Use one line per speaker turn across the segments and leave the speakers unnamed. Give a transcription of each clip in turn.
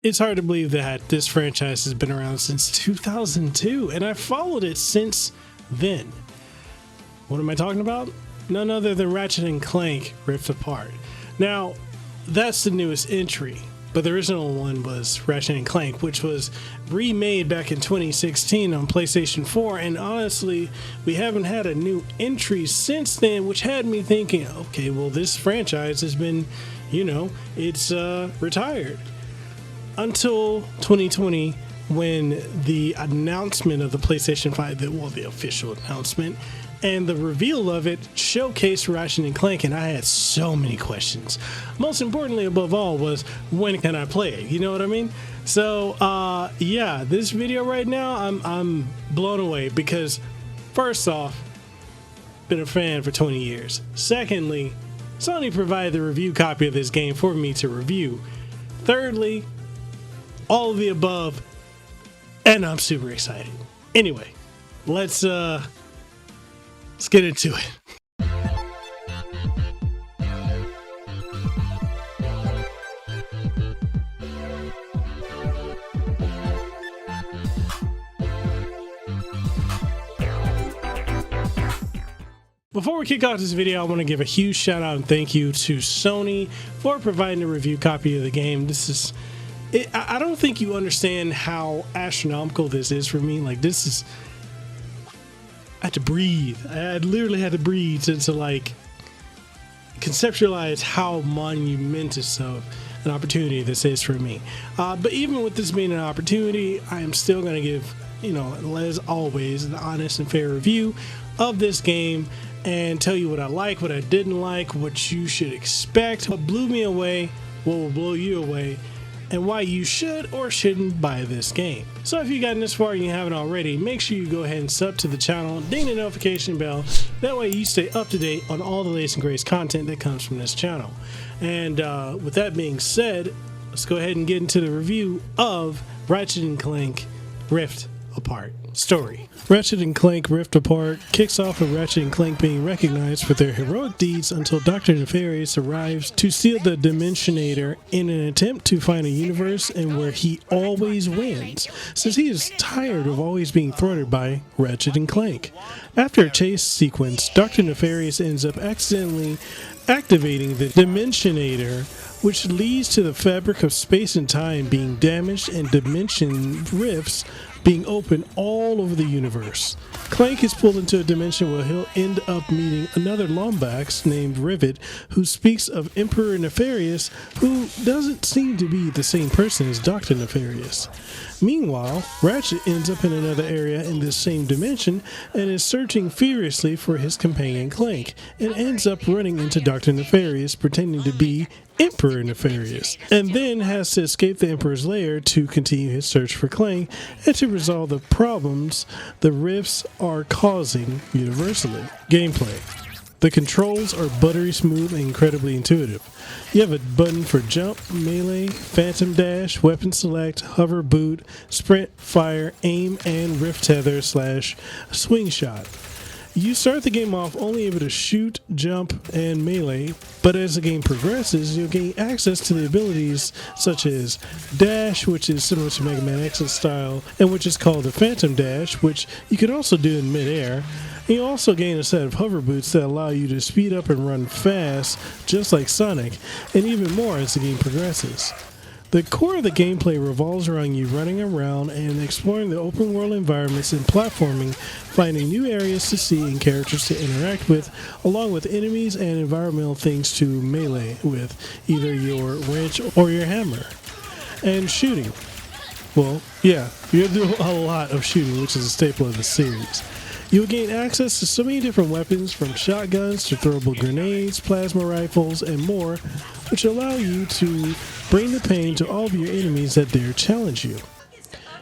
It's hard to believe that this franchise has been around since 2002, and I've followed it since then. What am I talking about? None other than Ratchet and Clank Rift Apart. Now, that's the newest entry, but the original one was Ratchet and Clank, which was remade back in 2016 on PlayStation 4, and honestly, we haven't had a new entry since then, which had me thinking, okay, well, this franchise has been, it's retired. Until 2020, when the announcement of the PlayStation 5, the official announcement, and the reveal of it showcased Ratchet and Clank, and I had so many questions. Most importantly, above all, was when can I play it? You know what I mean? So, this video right now, I'm blown away because, first off, been a fan for 20 years. Secondly, Sony provided the review copy of this game for me to review. Thirdly, all of the above, and I'm super excited. Anyway, let's get into it. Before we kick off this video, I want to give a huge shout out and thank you to Sony for providing a review copy of the game. I don't think you understand how astronomical this is for me. Like, this is, I had to breathe. I literally had to breathe to like conceptualize how monumentous of an opportunity this is for me. But even with this being an opportunity, I am still going to give, as always, an honest and fair review of this game and tell you what I like, what I didn't like, what you should expect, what blew me away, what will blow you away, and why you should or shouldn't buy this game. So if you've gotten this far and you haven't already, make sure you go ahead and sub to the channel, ding the notification bell, that way you stay up to date on all the latest and greatest content that comes from this channel. And with that being said, let's go ahead and get into the review of Ratchet and Clank Rift Apart story. Ratchet and Clank Rift Apart kicks off with Ratchet and Clank being recognized for their heroic deeds until Dr. Nefarious arrives to steal the Dimensionator in an attempt to find a universe and where he always wins, since he is tired of always being thwarted by Ratchet and Clank. After a chase sequence, Dr. Nefarious ends up accidentally activating the Dimensionator, which leads to the fabric of space and time being damaged and dimension rifts being open all over the universe. Clank is pulled into a dimension where he'll end up meeting another Lombax named Rivet, who speaks of Emperor Nefarious, who doesn't seem to be the same person as Dr. Nefarious. Meanwhile, Ratchet ends up in another area in this same dimension and is searching furiously for his companion Clank, and ends up running into Dr. Nefarious pretending to be Emperor Nefarious, and then has to escape the Emperor's lair to continue his search for Clank and to resolve the problems the rifts are causing universally. Gameplay. The controls are buttery smooth and incredibly intuitive. You have a button for jump, melee, phantom dash, weapon select, hover boot, sprint, fire, aim, and rift tether / swing shot. You start the game off only able to shoot, jump, and melee, but as the game progresses, you'll gain access to the abilities such as dash, which is similar to Mega Man X's style, and which is called the Phantom Dash, which you can also do in midair. And you also gain a set of hover boots that allow you to speed up and run fast, just like Sonic, and even more as the game progresses. The core of the gameplay revolves around you running around and exploring the open world environments and platforming, finding new areas to see and characters to interact with, along with enemies and environmental things to melee with, either your wrench or your hammer. And shooting. Well, yeah, you do a lot of shooting, which is a staple of the series. You will gain access to so many different weapons, from shotguns to throwable grenades, plasma rifles, and more, which allow you to bring the pain to all of your enemies that dare challenge you.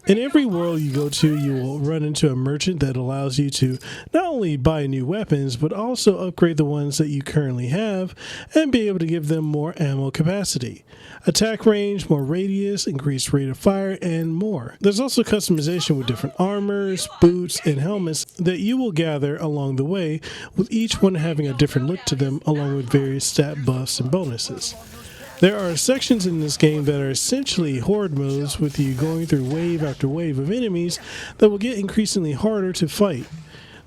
In every world you go to, you will run into a merchant that allows you to not only buy new weapons, but also upgrade the ones that you currently have and be able to give them more ammo capacity, attack range, more radius, increased rate of fire, and more. There's also customization with different armors, boots, and helmets that you will gather along the way, with each one having a different look to them along with various stat buffs and bonuses. There are sections in this game that are essentially horde modes, with you going through wave after wave of enemies that will get increasingly harder to fight.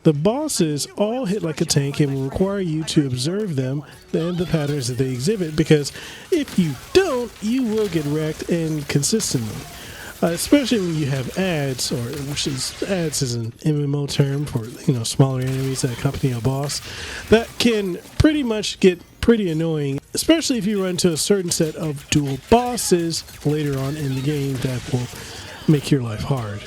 The bosses all hit like a tank and will require you to observe them and the patterns that they exhibit, because if you don't, you will get wrecked, and consistently. Especially when you have ads, ads is an MMO term for smaller enemies that accompany a boss, that can pretty much get pretty annoying, especially if you run into a certain set of dual bosses later on in the game that will make your life hard.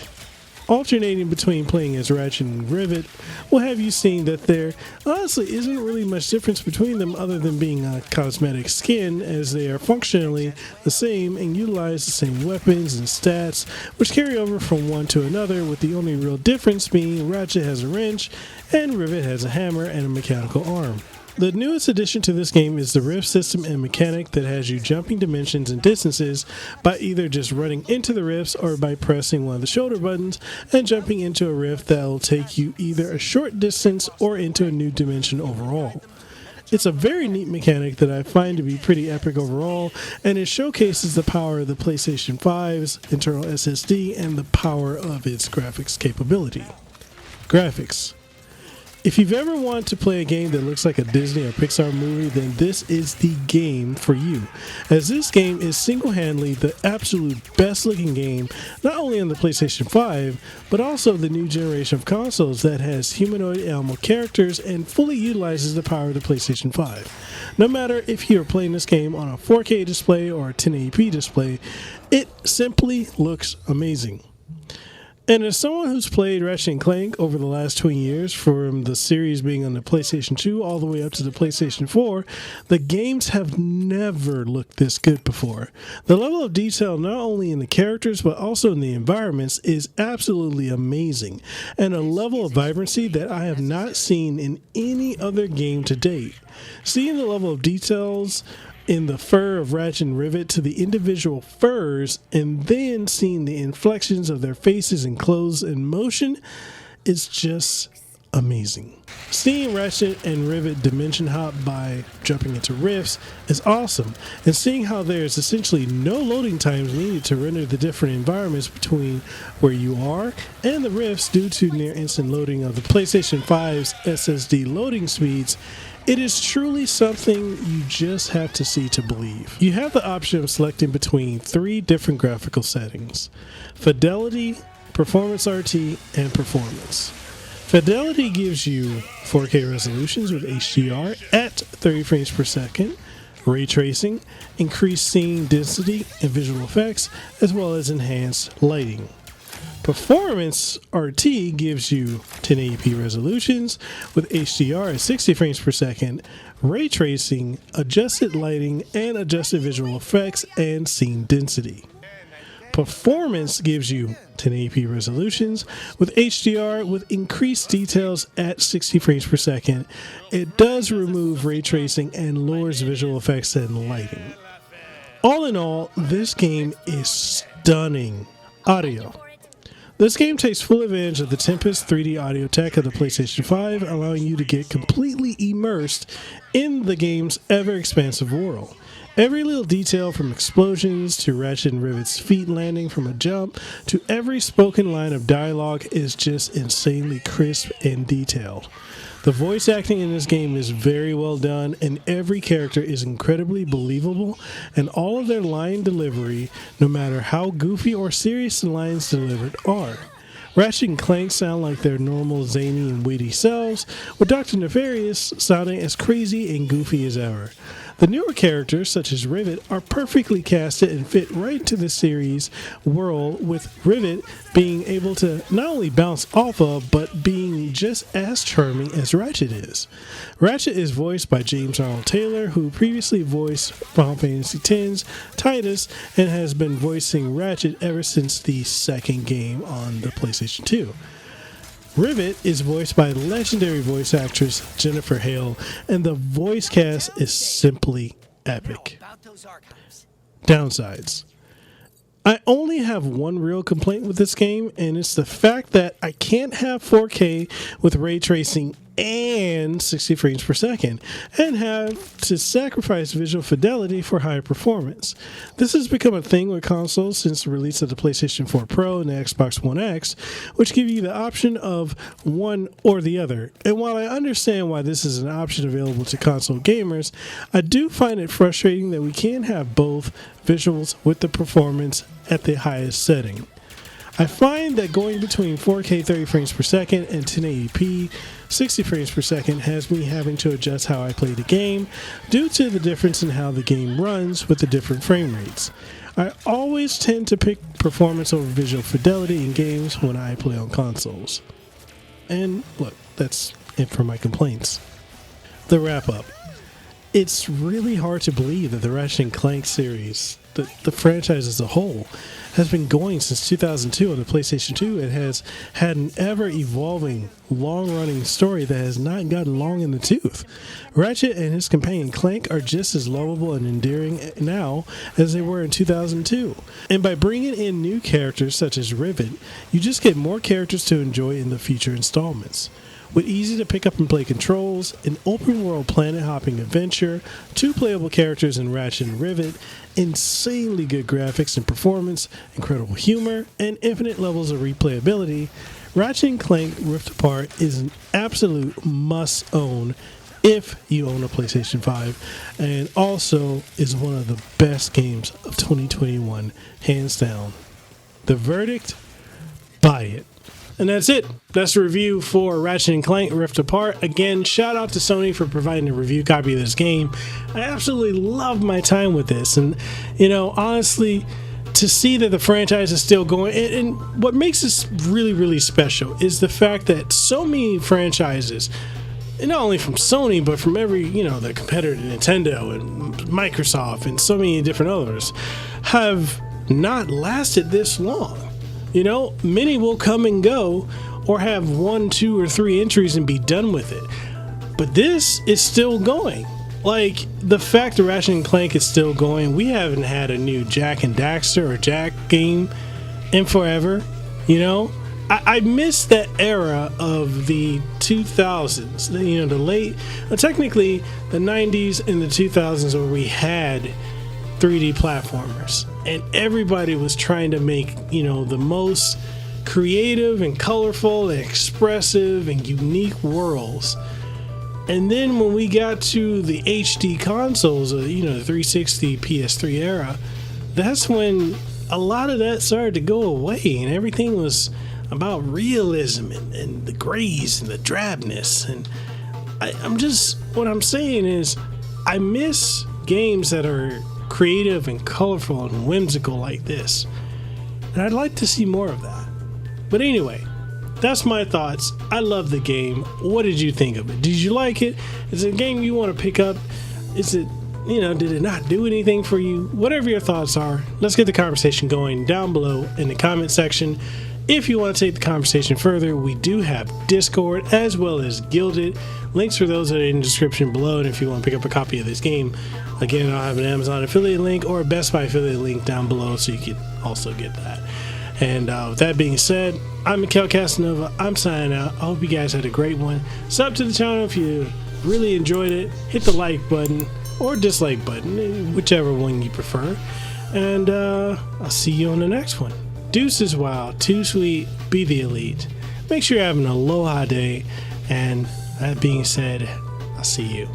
Alternating between playing as Ratchet and Rivet will have you seeing that there honestly isn't really much difference between them other than being a cosmetic skin, as they are functionally the same and utilize the same weapons and stats, which carry over from one to another, with the only real difference being Ratchet has a wrench and Rivet has a hammer and a mechanical arm. The newest addition to this game is the rift system and mechanic that has you jumping dimensions and distances by either just running into the rifts or by pressing one of the shoulder buttons and jumping into a rift that will take you either a short distance or into a new dimension overall. It's a very neat mechanic that I find to be pretty epic overall, and it showcases the power of the PlayStation 5's internal SSD and the power of its graphics capability. Graphics. If you've ever wanted to play a game that looks like a Disney or Pixar movie, then this is the game for you, as this game is single-handedly the absolute best looking game, not only on the PlayStation 5, but also the new generation of consoles that has humanoid animal characters and fully utilizes the power of the PlayStation 5. No matter if you're playing this game on a 4K display or a 1080p display, it simply looks amazing. And as someone who's played Ratchet and Clank over the last 20 years, from the series being on the PlayStation 2 all the way up to the PlayStation 4, the games have never looked this good before. The level of detail, not only in the characters but also in the environments, is absolutely amazing, and a level of vibrancy that I have not seen in any other game to date. Seeing the level of details in the fur of Ratchet and Rivet to the individual furs, and then seeing the inflections of their faces and clothes in motion, is just amazing. Seeing Ratchet and Rivet dimension hop by jumping into rifts is awesome, and seeing how there is essentially no loading times needed to render the different environments between where you are and the rifts due to near instant loading of the PlayStation 5's SSD loading speeds, it is truly something you just have to see to believe. You have the option of selecting between 3 different graphical settings: Fidelity, Performance RT, and Performance. Fidelity gives you 4K resolutions with HDR at 30 frames per second, ray tracing, increased scene density and visual effects, as well as enhanced lighting. Performance RT gives you 1080p resolutions with HDR at 60 frames per second, ray tracing, adjusted lighting, and adjusted visual effects and scene density. Performance gives you 1080p resolutions with HDR with increased details at 60 frames per second. It does remove ray tracing and lowers visual effects and lighting. All in all, this game is stunning. Audio. This game takes full advantage of the Tempest 3D audio tech of the PlayStation 5, allowing you to get completely immersed in the game's ever-expansive world. Every little detail, from explosions to Ratchet and Rivet's feet landing from a jump to every spoken line of dialogue, is just insanely crisp and detailed. The voice acting in this game is very well done, and every character is incredibly believable, and all of their line delivery, no matter how goofy or serious the lines delivered are. Ratchet and Clank sound like their normal zany and witty selves, with Dr. Nefarious sounding as crazy and goofy as ever. The newer characters, such as Rivet, are perfectly casted and fit right into the series world, with Rivet being able to not only bounce off of, but being just as charming as Ratchet is. Ratchet is voiced by James Arnold Taylor, who previously voiced Final Fantasy X's Titus and has been voicing Ratchet ever since the second game on the PlayStation 2. Rivet is voiced by legendary voice actress Jennifer Hale, and the voice cast is simply epic. Downsides. I only have one real complaint with this game, and it's the fact that I can't have 4K with ray tracing and 60 frames per second, and have to sacrifice visual fidelity for higher performance. This has become a thing with consoles since the release of the PlayStation 4 Pro and the Xbox One X, which give you the option of one or the other. And while I understand why this is an option available to console gamers, I do find it frustrating that we can't have both visuals with the performance at the highest setting. I find that going between 4K 30 frames per second and 1080p 60 frames per second has me having to adjust how I play the game due to the difference in how the game runs with the different frame rates. I always tend to pick performance over visual fidelity in games when I play on consoles. And look, that's it for my complaints. The wrap up. It's really hard to believe that the Ratchet and Clank series, the franchise as a whole, has been going since 2002 on the PlayStation 2 and has had an ever-evolving, long-running story that has not gotten long in the tooth. Ratchet and his companion Clank are just as lovable and endearing now as they were in 2002. And by bringing in new characters such as Rivet, you just get more characters to enjoy in the future installments. With easy to pick up and play controls, an open world planet hopping adventure, 2 playable characters in Ratchet and Rivet, insanely good graphics and performance, incredible humor, and infinite levels of replayability, Ratchet and Clank Rift Apart is an absolute must own if you own a PlayStation 5, and also is one of the best games of 2021, hands down. The verdict? Buy it. And that's it. That's the review for Ratchet and Clank Rift Apart. Again, shout out to Sony for providing a review copy of this game. I absolutely love my time with this. And, honestly, to see that the franchise is still going, and what makes this really, really special is the fact that so many franchises, and not only from Sony, but from every, the competitor to Nintendo and Microsoft and so many different others, have not lasted this long. Many will come and go or have 1, 2, or 3 entries and be done with it. But this is still going. Like, the fact that Ratchet and Clank is still going, we haven't had a new Jak and Daxter or Jak game in forever. I miss that era of the 2000s, the late, technically the 90s and the 2000s where we had 3D platformers. And everybody was trying to make, the most creative and colorful and expressive and unique worlds. And then when we got to the HD consoles, the 360 PS3 era, that's when a lot of that started to go away and everything was about realism and the grays and the drabness. And what I'm saying is, I miss games that are creative and colorful and whimsical like this, and I'd like to see more of that. But anyway, that's my thoughts. I love the game. What did you think of it? Did you like it? Is it a game you want to pick up? Is it, did it not do anything for you? Whatever your thoughts are, let's get the conversation going down below in the comment section. If you want to take the conversation further, we do have Discord as well as Guilded. Links for those are in the description below. And if you want to pick up a copy of this game, again, I'll have an Amazon affiliate link or a Best Buy affiliate link down below so you can also get that. And with that being said, I'm Mekel Kasanova. I'm signing out. I hope you guys had a great one. Sub to the channel if you really enjoyed it. Hit the like button or dislike button, whichever one you prefer. And I'll see you on the next one. Deuces wild, too sweet, be the elite. Make sure you're having an aloha day. And that being said, I'll see you.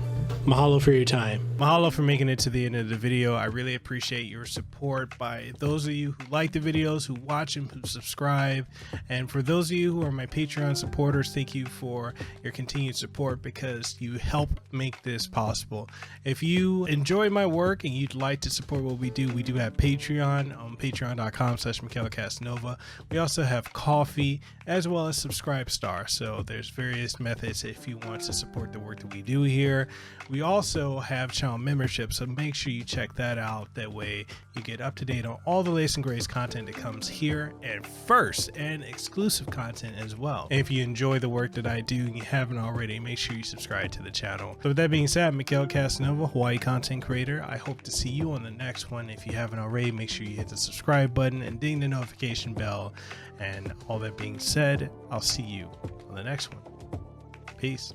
Mahalo for your time. Mahalo for making it to the end of the video. I really appreciate your support by those of you who like the videos, who watch and who subscribe. And for those of you who are my Patreon supporters, thank you for your continued support because you help make this possible. If you enjoy my work and you'd like to support what we do have Patreon on patreon.com/Mekel Kasanova. We also have Coffee as well as Subscribestar. So there's various methods if you want to support the work that we do here. We also have channel membership, so make sure you check that out. That way you get up to date on all the latest and greatest content that comes here and first, and exclusive content as well. And if you enjoy the work that I do and you haven't already, make sure you subscribe to the channel. So with that being said, I'm Mekel Kasanova, Hawaii content creator. I hope to see you on the next one. If you haven't already, make sure you hit the subscribe button and ding the notification bell. And all that being said, I'll see you on the next one. Peace.